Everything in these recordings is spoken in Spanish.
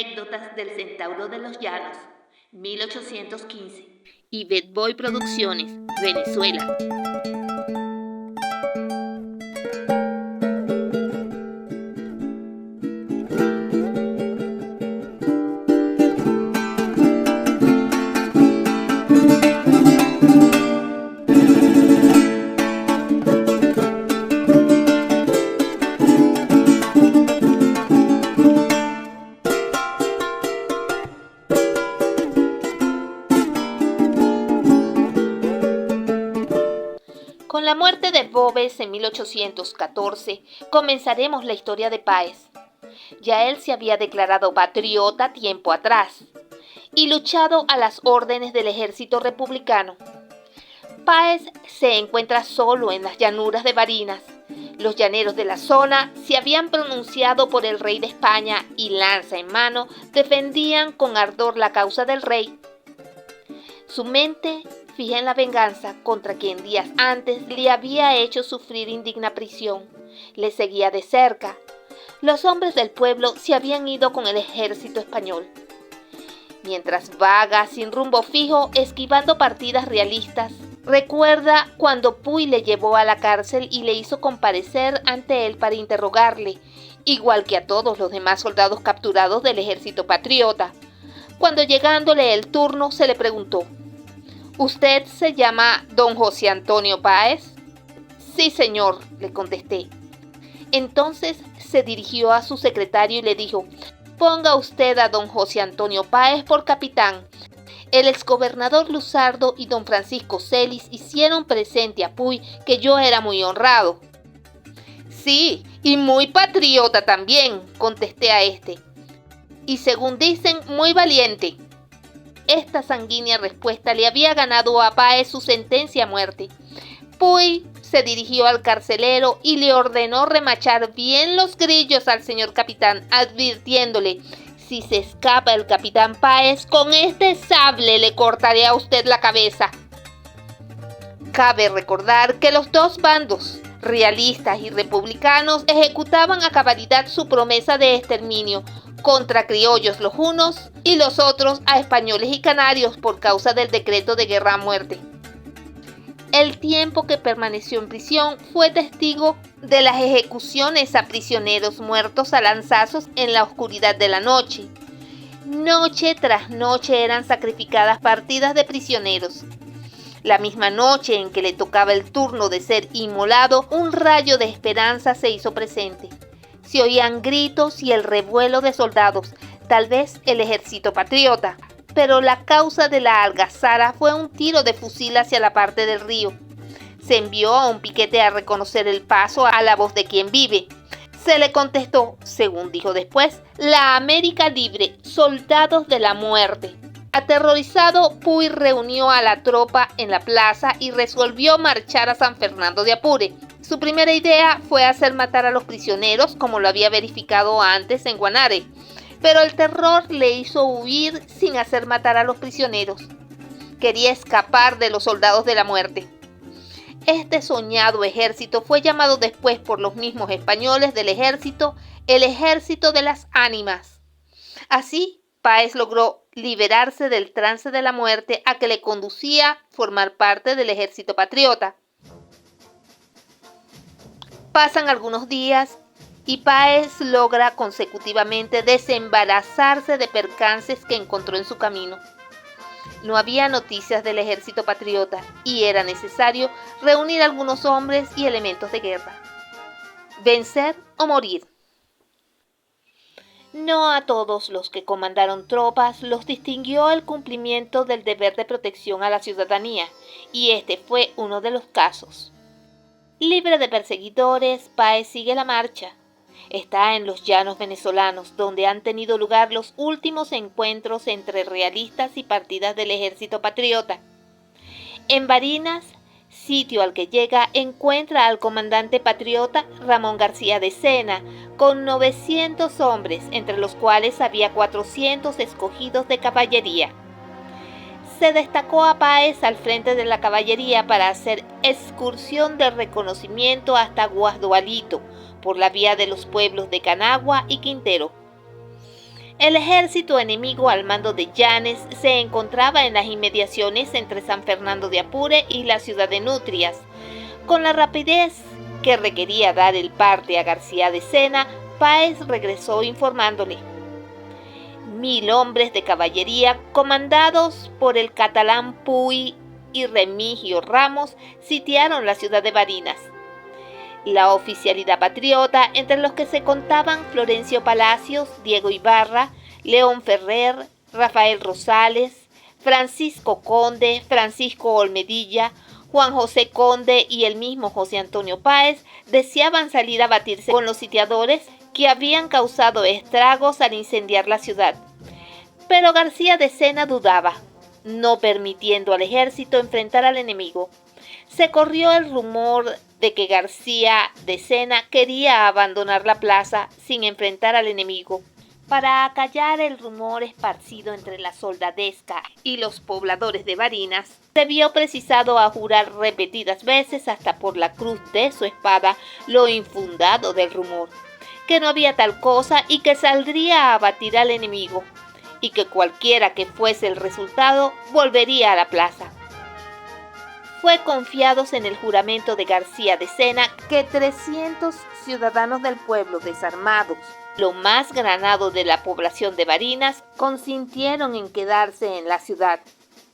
Anécdotas del Centauro de los Llanos, 1815. Y Bad Boy Producciones, Venezuela. Con la muerte de Boves en 1814, comenzaremos la historia de Páez. Ya él se había declarado patriota tiempo atrás y luchado a las órdenes del ejército republicano. Páez se encuentra solo en las llanuras de Barinas. Los llaneros de la zona se habían pronunciado por el rey de España y, lanza en mano, defendían con ardor la causa del rey. Su mente fija en la venganza contra quien días antes le había hecho sufrir indigna prisión. Le seguía de cerca. Los hombres del pueblo se habían ido con el ejército español. Mientras vaga sin rumbo fijo, esquivando partidas realistas, recuerda cuando Puy le llevó a la cárcel y le hizo comparecer ante él para interrogarle, igual que a todos los demás soldados capturados del ejército patriota. Cuando llegándole el turno se le preguntó: ¿Usted se llama don José Antonio Páez? Sí, señor, le contesté. Entonces se dirigió a su secretario y le dijo: ponga usted a don José Antonio Páez por capitán. El exgobernador Luzardo y don Francisco Celis hicieron presente a Puy que yo era muy honrado. Sí, y muy patriota también, contesté a este. Y según dicen, muy valiente. Esta sanguínea respuesta le había ganado a Páez su sentencia a muerte. Puy se dirigió al carcelero y le ordenó remachar bien los grillos al señor capitán, advirtiéndole: si se escapa el capitán Páez, con este sable le cortaré a usted la cabeza. Cabe recordar que los dos bandos, realistas y republicanos, ejecutaban a cabalidad su promesa de exterminio contra criollos los unos y los otros a españoles y canarios por causa del decreto de guerra a muerte. El tiempo que permaneció en prisión fue testigo de las ejecuciones a prisioneros muertos a lanzazos en la oscuridad de la noche. Noche tras noche eran sacrificadas partidas de prisioneros. La misma noche en que le tocaba el turno de ser inmolado, un rayo de esperanza se hizo presente. Se oían gritos y el revuelo de soldados, tal vez el ejército patriota. Pero la causa de la algazara fue un tiro de fusil hacia la parte del río. Se envió a un piquete a reconocer el paso a la voz de quien vive. Se le contestó, según dijo después, la América libre, soldados de la muerte. Aterrorizado, Puy reunió a la tropa en la plaza y resolvió marchar a San Fernando de Apure. Su primera idea fue hacer matar a los prisioneros, como lo había verificado antes en Guanare. Pero el terror le hizo huir sin hacer matar a los prisioneros. Quería escapar de los soldados de la muerte. Este soñado ejército fue llamado después por los mismos españoles del ejército el ejército de las ánimas. Así, Páez logró liberarse del trance de la muerte a que le conducía formar parte del ejército patriota. Pasan algunos días y Páez logra consecutivamente desembarazarse de percances que encontró en su camino. No había noticias del ejército patriota y era necesario reunir algunos hombres y elementos de guerra. Vencer o morir. No a todos los que comandaron tropas los distinguió el cumplimiento del deber de protección a la ciudadanía, y este fue uno de los casos. Libre de perseguidores, Páez sigue la marcha. Está en los llanos venezolanos, donde han tenido lugar los últimos encuentros entre realistas y partidas del ejército patriota. En Barinas, sitio al que llega, encuentra al comandante patriota Ramón García de Sena, con 900 hombres, entre los cuales había 400 escogidos de caballería. Se destacó a Páez al frente de la caballería para hacer excursión de reconocimiento hasta Guasdualito, por la vía de los pueblos de Canagua y Quintero. El ejército enemigo al mando de Llanes se encontraba en las inmediaciones entre San Fernando de Apure y la ciudad de Nutrias. Con la rapidez que requería dar el parte a García de Sena, Páez regresó informándole: 1000 hombres de caballería, comandados por el catalán Puy y Remigio Ramos, sitiaron la ciudad de Barinas. La oficialidad patriota, entre los que se contaban Florencio Palacios, Diego Ibarra, León Ferrer, Rafael Rosales, Francisco Conde, Francisco Olmedilla, Juan José Conde y el mismo José Antonio Páez, deseaban salir a batirse con los sitiadores que habían causado estragos al incendiar la ciudad. Pero García de Sena dudaba, no permitiendo al ejército enfrentar al enemigo. Se corrió el rumor de que García de Sena quería abandonar la plaza sin enfrentar al enemigo. Para acallar el rumor esparcido entre la soldadesca y los pobladores de Barinas, se vio precisado a jurar repetidas veces, hasta por la cruz de su espada, lo infundado del rumor, que no había tal cosa y que saldría a abatir al enemigo, y que cualquiera que fuese el resultado, volvería a la plaza. Fue confiados en el juramento de García de Sena que 300 ciudadanos del pueblo desarmados, lo más granado de la población de Barinas, consintieron en quedarse en la ciudad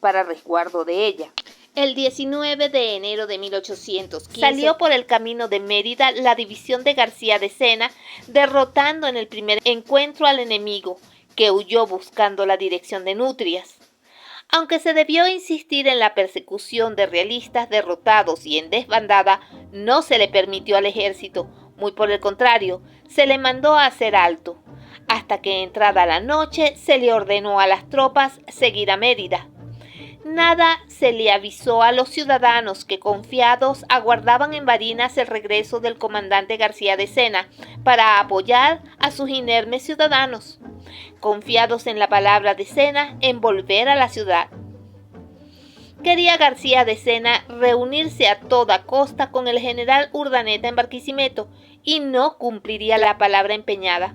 para resguardo de ella. El 19 de enero de 1815 salió por el camino de Mérida la división de García de Sena, derrotando en el primer encuentro al enemigo, que huyó buscando la dirección de Nutrias. Aunque se debió insistir en la persecución de realistas derrotados y en desbandada, no se le permitió al ejército, muy por el contrario, se le mandó a hacer alto, hasta que entrada la noche se le ordenó a las tropas seguir a Mérida. Nada se le avisó a los ciudadanos que, confiados, aguardaban en Barinas el regreso del comandante García de Sena para apoyar a sus inermes ciudadanos, confiados en la palabra de Sena en volver a la ciudad. Quería García de Sena reunirse a toda costa con el general Urdaneta en Barquisimeto y no cumpliría la palabra empeñada.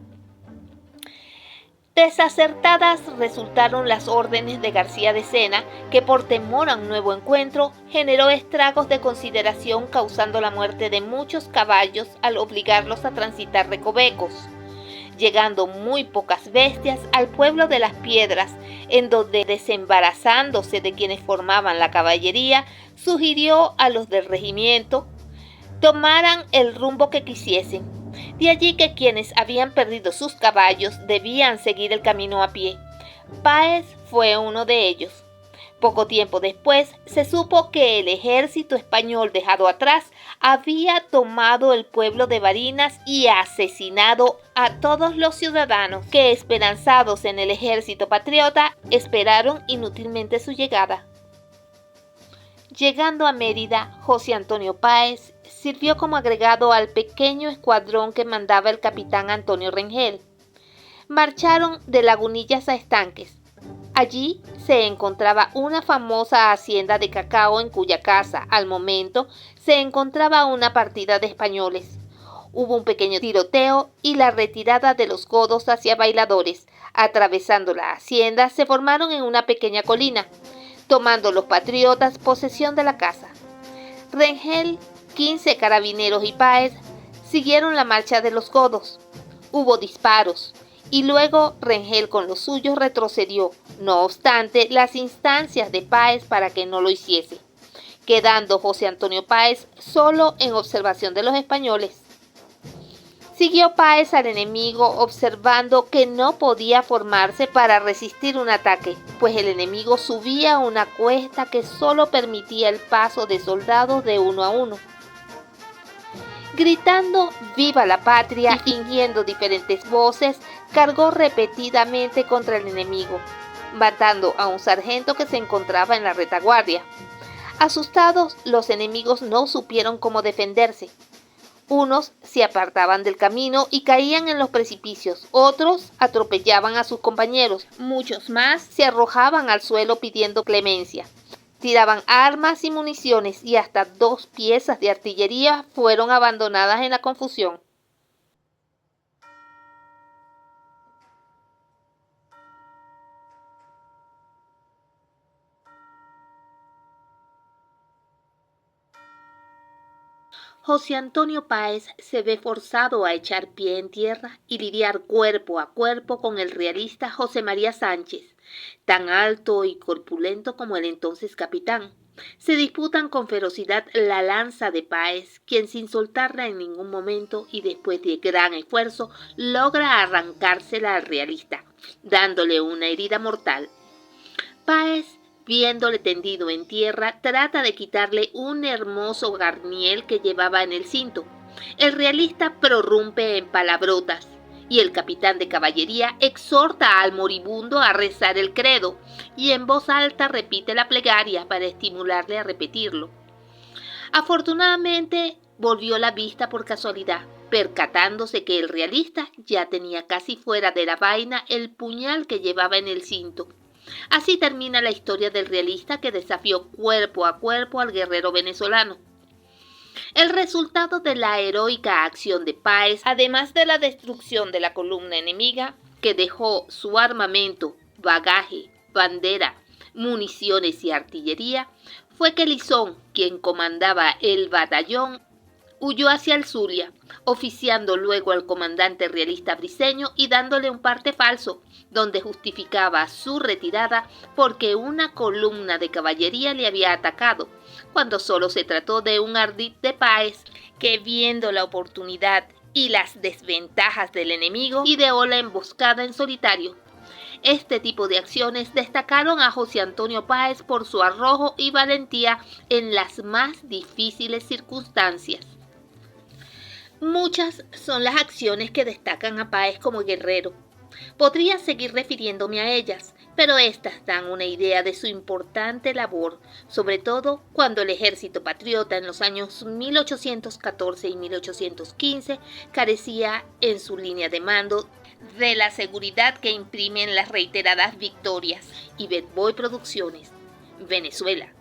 Desacertadas resultaron las órdenes de García de Sena, que por temor a un nuevo encuentro generó estragos de consideración, causando la muerte de muchos caballos al obligarlos a transitar recovecos, llegando muy pocas bestias al pueblo de Las Piedras, en donde, desembarazándose de quienes formaban la caballería, sugirió a los del regimiento tomaran el rumbo que quisiesen. De allí que quienes habían perdido sus caballos debían seguir el camino a pie. Páez fue uno de ellos. Poco tiempo después se supo que el ejército español dejado atrás había tomado el pueblo de Barinas y asesinado a todos los ciudadanos que, esperanzados en el ejército patriota, esperaron inútilmente su llegada. Llegando a Mérida, José Antonio Páez sirvió como agregado al pequeño escuadrón que mandaba el capitán Antonio Rengel. Marcharon de Lagunillas a Estanques. Allí se encontraba una famosa hacienda de cacao en cuya casa, al momento, se encontraba una partida de españoles. Hubo un pequeño tiroteo y la retirada de los godos hacia Bailadores. Atravesando la hacienda, se formaron en una pequeña colina, tomando los patriotas posesión de la casa. Rengel, 15 carabineros y Páez siguieron la marcha de los godos. Hubo disparos y luego Rengel con los suyos retrocedió, no obstante las instancias de Páez para que no lo hiciese, quedando José Antonio Páez solo en observación de los españoles. Siguió Páez al enemigo, observando que no podía formarse para resistir un ataque, pues el enemigo subía una cuesta que solo permitía el paso de soldados de uno a uno. Gritando «¡Viva la patria!» y fingiendo diferentes voces, cargó repetidamente contra el enemigo, matando a un sargento que se encontraba en la retaguardia. Asustados, los enemigos no supieron cómo defenderse. Unos se apartaban del camino y caían en los precipicios, otros atropellaban a sus compañeros, muchos más se arrojaban al suelo pidiendo clemencia. Tiraban armas y municiones y hasta 2 piezas de artillería fueron abandonadas en la confusión. José Antonio Páez se ve forzado a echar pie en tierra y lidiar cuerpo a cuerpo con el realista José María Sánchez, tan alto y corpulento como el entonces capitán. Se disputan con ferocidad la lanza de Páez, quien sin soltarla en ningún momento y después de gran esfuerzo logra arrancársela al realista, dándole una herida mortal. Páez, viéndole tendido en tierra, trata de quitarle un hermoso garniel que llevaba en el cinto. El realista prorrumpe en palabrotas y el capitán de caballería exhorta al moribundo a rezar el credo y en voz alta repite la plegaria para estimularle a repetirlo. Afortunadamente volvió la vista por casualidad, percatándose que el realista ya tenía casi fuera de la vaina el puñal que llevaba en el cinto. Así termina la historia del realista que desafió cuerpo a cuerpo al guerrero venezolano. El resultado de la heroica acción de Páez, además de la destrucción de la columna enemiga, que dejó su armamento, bagaje, bandera, municiones y artillería, fue que Lizón, quien comandaba el batallón, huyó hacia el Zulia, oficiando luego al comandante realista Briceño y dándole un parte falso, donde justificaba su retirada porque una columna de caballería le había atacado, cuando solo se trató de un ardid de Páez, que viendo la oportunidad y las desventajas del enemigo, ideó la emboscada en solitario. Este tipo de acciones destacaron a José Antonio Páez por su arrojo y valentía en las más difíciles circunstancias. Muchas son las acciones que destacan a Páez como guerrero. Podría seguir refiriéndome a ellas, pero estas dan una idea de su importante labor, sobre todo cuando el ejército patriota en los años 1814 y 1815 carecía en su línea de mando de la seguridad que imprimen las reiteradas victorias. Y Bad Boy Producciones, Venezuela.